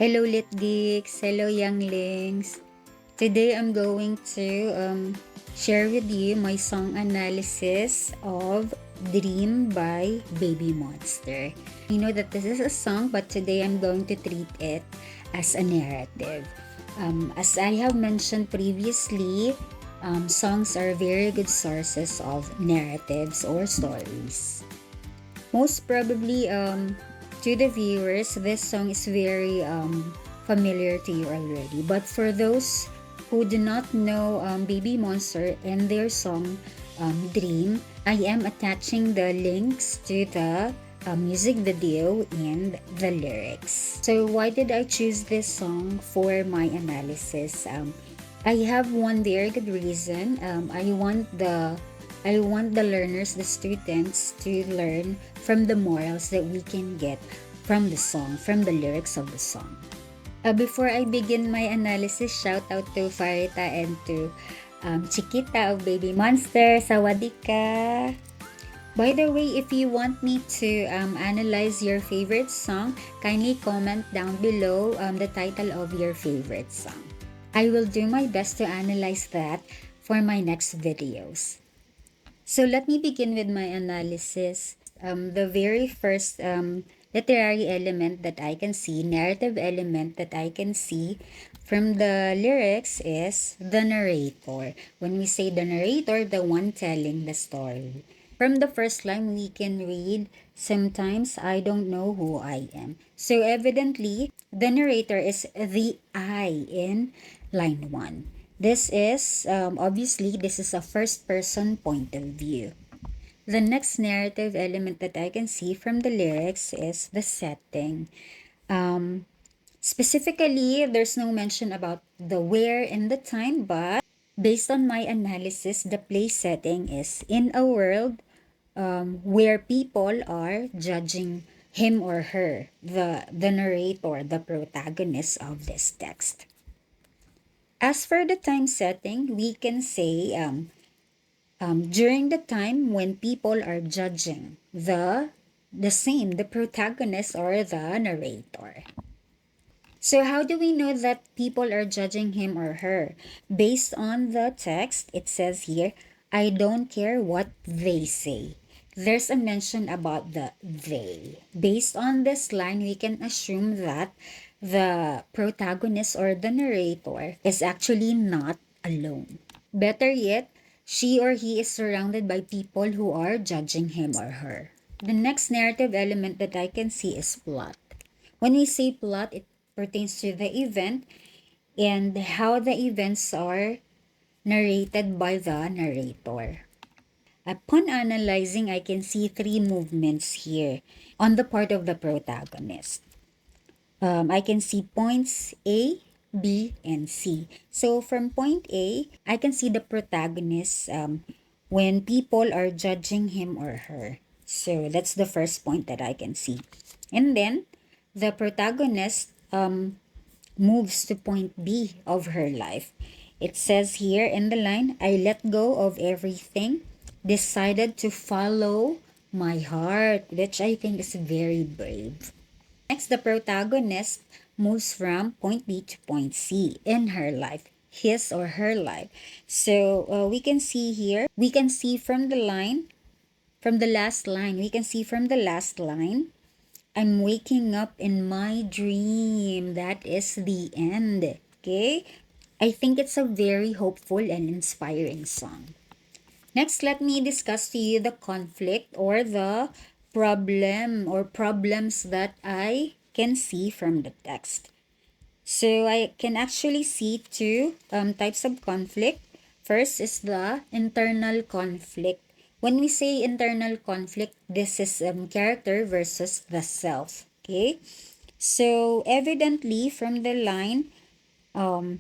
Hello Lit Geeks, hello Younglings. Today I'm going to share with you my song analysis of Dream by Baby Monster. You know that this is a song, but today I'm going to treat it as a narrative. As I have mentioned previously, songs are very good sources of narratives or stories. Most probably, to the viewers, this song is very familiar to you already. But for those who do not know Baby Monster and their song Dream, I am attaching the links to the music video and the lyrics. So why did I choose this song for my analysis? I have one very good reason. I want the learners, the students, to learn from the morals that we can get from the song, from the lyrics of the song. Before I begin my analysis, shout out to Farita and to Chiquita of Baby Monster. Sawadika! By the way, if you want me to analyze your favorite song, kindly comment down below the title of your favorite song. I will do my best to analyze that for my next videos. So let me begin with my analysis. The very first literary element that I can see, narrative element that I can see from the lyrics is the narrator. When we say the narrator, the one telling the story. From the first line, we can read, "Sometimes I don't know who I am." So evidently, the narrator is the I in line 1. This is, obviously, this is a first-person point of view. The next narrative element that I can see from the lyrics is the setting. Specifically, there's no mention about the where and the time, but based on my analysis, the place setting is in a world where people are judging him or her, the narrator, the protagonist of this text. As for the time setting, we can say during the time when people are judging the protagonist or the narrator. So how do we know that people are judging him or her? Based on the text, it says here, "I don't care what they say." There's a mention about the they. Based on this line, we can assume that the protagonist or the narrator is actually not alone. Better yet, she or he is surrounded by people who are judging him or her. The next narrative element that I can see is plot. When we say plot, it pertains to the event and how the events are narrated by the narrator. Upon analyzing, I can see three movements here on the part of the protagonist. I can see points A, B, and C. So from point A, I can see the protagonist when people are judging him or her. So that's the first point that I can see. And then the protagonist moves to point B of her life. It says here in the line, "I let go of everything, decided to follow my heart," which I think is very brave. Next, the protagonist moves from point B to point C in her life, his or her life. So we can see here, we can see from the line, from the last line, we can see from the last line, "I'm waking up in my dream." That is the end. Okay? I think it's a very hopeful and inspiring song. Next, let me discuss to you the conflict or the problem or problems that I can see from the text. So I can actually see two types of conflict. First is the internal conflict. When we say internal conflict, this is character versus the self. Okay? So evidently from the line,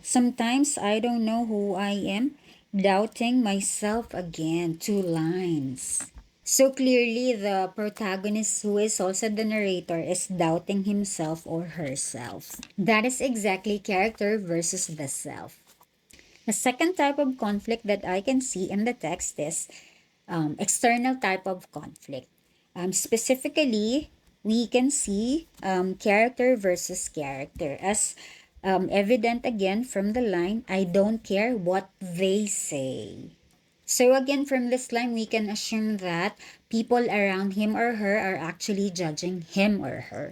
"Sometimes I don't know who I am, doubting myself again." Two lines. So clearly, the protagonist, who is also the narrator, is doubting himself or herself. That is exactly character versus the self. The second type of conflict that I can see in the text is external type of conflict. Specifically, we can see character versus character. As evident again from the line, I don't care what they say. So again, from this line, we can assume that people around him or her are actually judging him or her.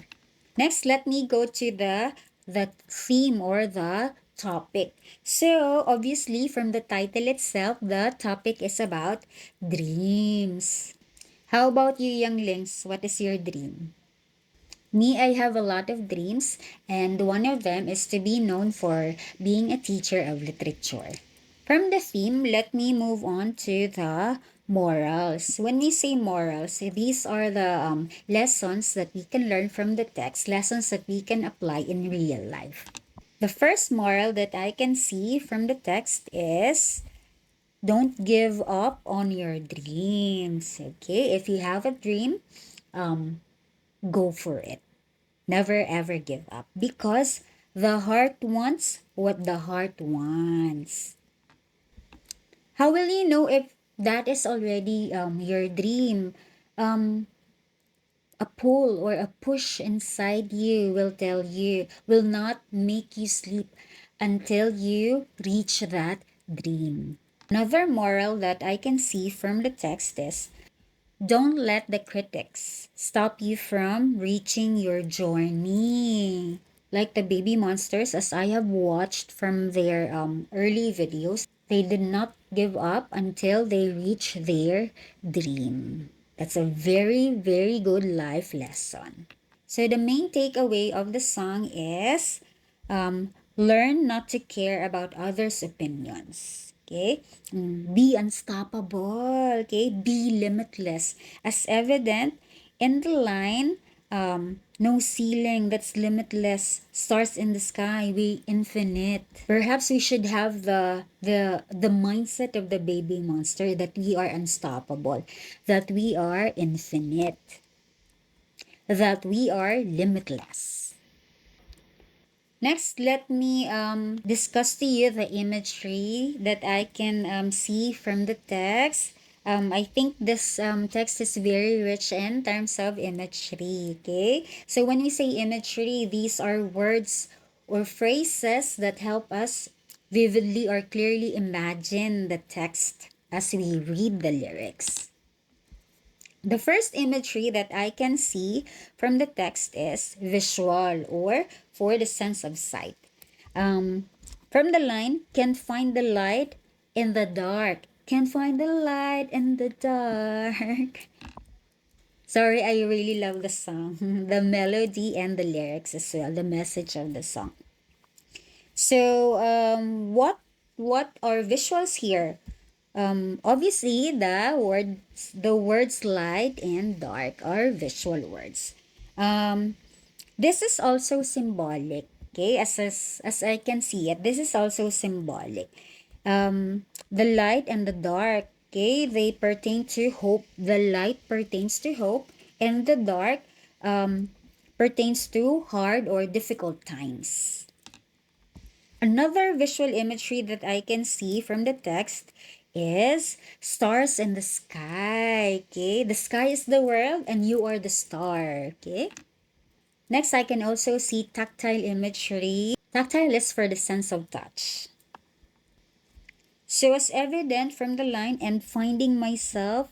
Next, let me go to the theme or the topic. So obviously, from the title itself, the topic is about dreams. How about you, younglings? What is your dream? Me, I have a lot of dreams, and one of them is to be known for being a teacher of literature. From the theme, let me move on to the morals. When we say morals, these are the lessons that we can learn from the text, lessons that we can apply in real life. The first moral that I can see from the text is don't give up on your dreams. Okay, if you have a dream, go for it. Never ever give up because the heart wants what the heart wants. How will you know if that is already your dream? Um, a pull or a push inside you will tell you, will not make you sleep until you reach that dream. Another moral that I can see from the text is don't let the critics stop you from reaching your journey. Like the baby monsters, as I have watched from their early videos, they did not give up until they reached their dream. That's a very, very good life lesson. So the main takeaway of the song is learn not to care about others' opinions. Okay? Be unstoppable. Okay? Be limitless. As evident in the line, no ceiling that's limitless. Stars in the sky, we infinite. Perhaps we should have the mindset of the baby monster that we are unstoppable, that we are infinite, that we are limitless. Next, let me discuss to you the imagery that I can see from the text. I think this text is very rich in terms of imagery, okay? So when we say imagery, these are words or phrases that help us vividly or clearly imagine the text as we read the lyrics. The first imagery that I can see from the text is visual or for the sense of sight. Um, from the line, can find the light in the dark. Can find the light in the dark. Sorry, I really love the song. The melody and the lyrics as well, the message of the song. So, what are visuals here? Obviously, the words light and dark are visual words. This is also symbolic. Okay, as I can see it, this is also symbolic. The light and the dark. Okay, they pertain to hope. The light pertains to hope, and the dark pertains to hard or difficult times. Another visual imagery that I can see from the text is stars in the sky. Okay, the sky is the world and you are the star. Okay. Next, I can also see tactile imagery. Tactile is for the sense of touch. So as evident from the line, and finding myself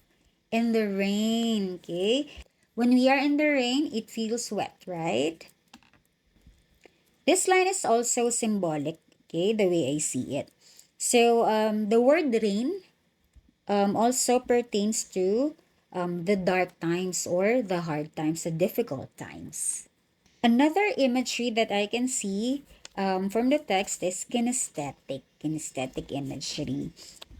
in the rain. Okay. When we are in the rain, it feels wet, right? This line is also symbolic, okay, the way I see it. So the word rain also pertains to the dark times or the hard times, the difficult times. Another imagery that I can see from the text is kinesthetic imagery.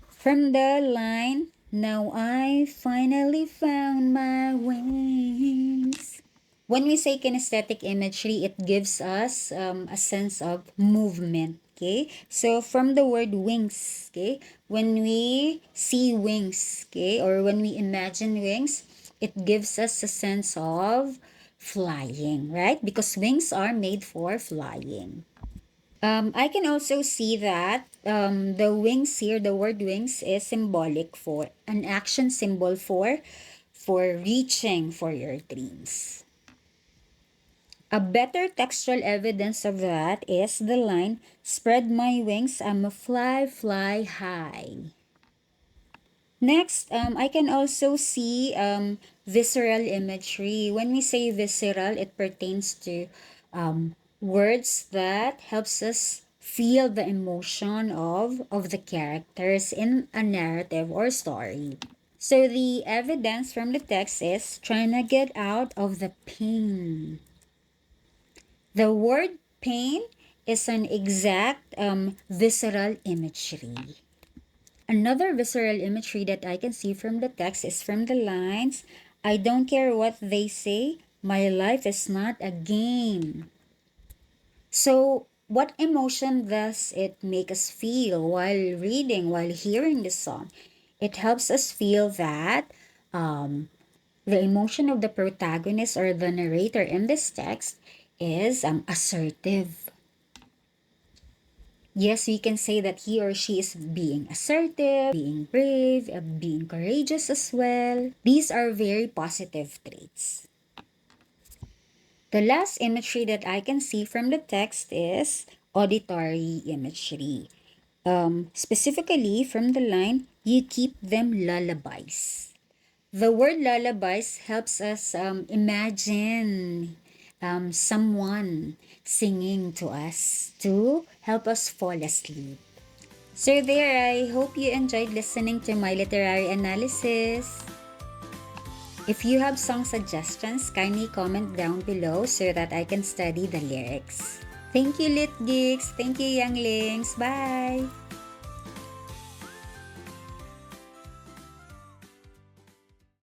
From the line, now I finally found my wings. When we say kinesthetic imagery, it gives us a sense of movement. Okay, so from the word wings, okay, when we see wings, okay, or when we imagine wings, it gives us a sense of flying, right? Because wings are made for flying. I can also see that the wings here, the word wings, is symbolic for an action symbol for reaching for your dreams. A better textual evidence of that is the line, "Spread my wings, I'm a fly, fly high." Next, I can also see visceral imagery. When we say visceral, it pertains to words that helps us feel the emotion of the characters in a narrative or story. So the evidence from the text is trying to get out of the pain. The word pain is an exact visceral imagery. Another visceral imagery that I can see from the text is from the lines, "I don't care what they say, my life is not a game." So, what emotion does it make us feel while reading, while hearing the song? It helps us feel that the emotion of the protagonist or the narrator in this text is assertive. Yes, we can say that he or she is being assertive, being brave, being courageous as well. These are very positive traits. The last imagery that I can see from the text is auditory imagery. Specifically from the line, "You keep them lullabies." The word lullabies helps us imagine someone singing to us to help us fall asleep. So there, I hope you enjoyed listening to my literary analysis. If you have song suggestions, kindly comment down below so that I can study the lyrics. Thank you, Lit Geeks. Thank you, Younglings. Bye!